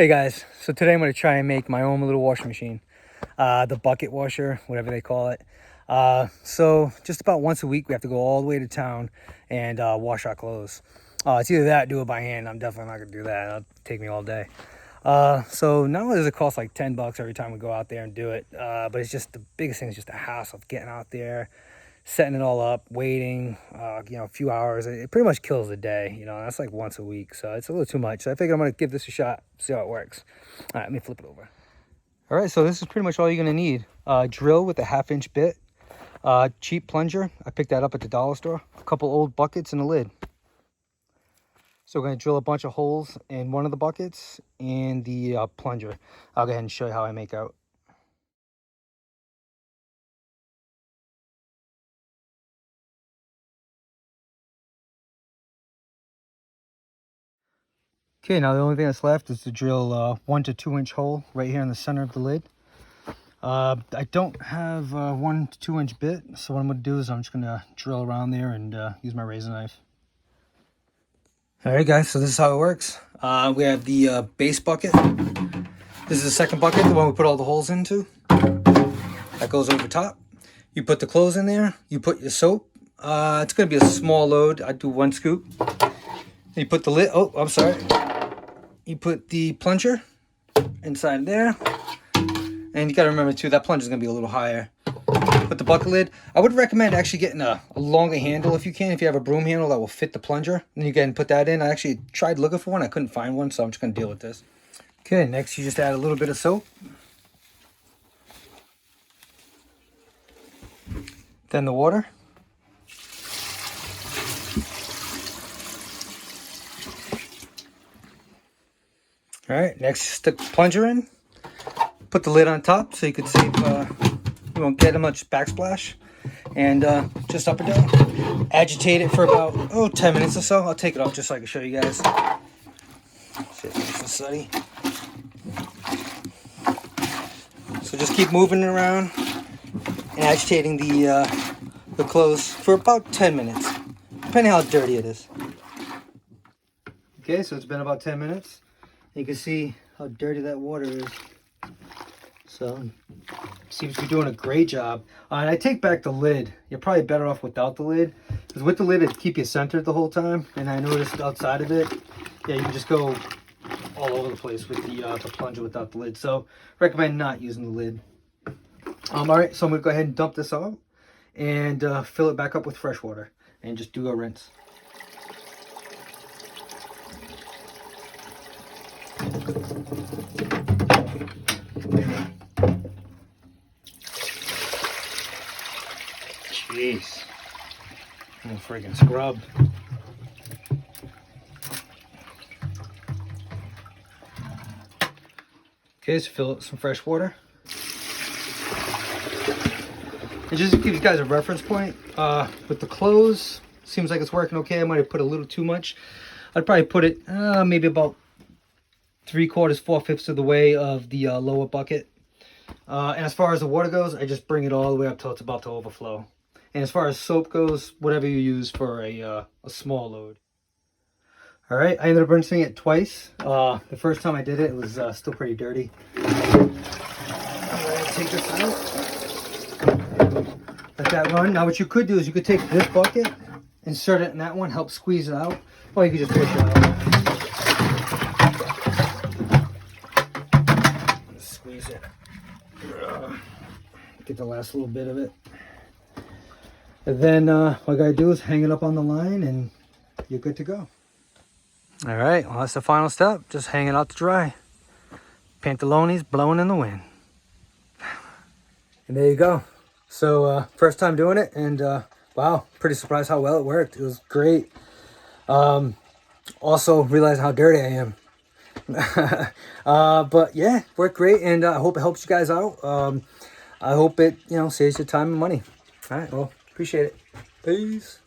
Hey guys, so today I'm going to try and make my own little washing machine, the bucket washer, whatever they call it. So just about once a week we have to go all the way to town and wash our clothes. It's either that or do it by hand. I'm definitely not going to do that. It'll take me all day. So not only does it cost like $10 every time we go out there and do it, but it's just the biggest thing is just the hassle of getting out there, setting it all up, waiting, a few hours. It pretty much kills the day, that's like once a week. So it's a little too much. So I figured I'm going to give this a shot, see how it works. All right, let me flip it over. All right, so this is pretty much all you're going to need. Drill with a 1/2-inch bit, cheap plunger. I picked that up at the dollar store. A couple old buckets and a lid. So we're going to drill a bunch of holes in one of the buckets and the plunger. I'll go ahead and show you how I make out. Okay, now the only thing that's left is to drill a 1 to 2 inch hole right here in the center of the lid. I don't have a 1 to 2 inch bit, so what I'm going to do is I'm just going to drill around there and use my razor knife. Alright guys, so this is how it works. We have the base bucket. This is the second bucket, the one we put all the holes into. That goes over top. You put the clothes in there, you put your soap. It's going to be a small load. I do 1 scoop. You put the lid, oh, I'm sorry. You put the plunger inside there. And you got to remember too, that plunger is going to be a little higher. Put the bucket lid. I would recommend actually getting a longer handle if you can. If you have a broom handle that will fit the plunger. Then you can put that in. I actually tried looking for one. I couldn't find one, so I'm just going to deal with this. Okay, next you just add a little bit of soap. Then the water. All right, next stick the plunger in. Put the lid on top so you can save, you won't get much backsplash. And just up and down. Agitate it for about, 10 minutes or so. I'll take it off just so I can show you guys. See if it's nice and sunny. So just keep moving it around and agitating the clothes for about 10 minutes, depending how dirty it is. Okay, so it's been about 10 minutes. You can see how dirty that water is. So, seems to be doing a great job. And I take back the lid. You're probably better off without the lid. Because with the lid, it'd keep you centered the whole time. And I noticed outside of it, yeah, you can just go all over the place with the plunger without the lid. So, recommend not using the lid. All right, so I'm going to go ahead and dump this out. And fill it back up with fresh water. And just do a rinse. Jeez, I'm a freaking scrub. Okay, so fill it with some fresh water. And just to give you guys a reference point, with the clothes, seems like it's working okay. I might have put a little too much. I'd probably put it maybe about 3/4, 4/5 of the way of the lower bucket. And as far as the water goes, I just bring it all the way up till it's about to overflow. And as far as soap goes, whatever you use for a small load. All right, I ended up rinsing it twice. The first time I did it, it was still pretty dirty. I'm gonna take this out. Let that run. Now what you could do is you could take this bucket, insert it in that one, help squeeze it out, or you could just push it out. Squeeze it. Get the last little bit of it. And then what I gotta do is hang it up on the line and you're good to go. All right, well that's the final step. Just hang it out to dry. Pantalones blowing in the wind. And there you go. So first time doing it, and wow, pretty surprised how well it worked. It was great. Also realized how dirty I am. But yeah, worked great, and I hope it helps you guys out. I hope it, saves you time and money. All right, well, appreciate it. Peace.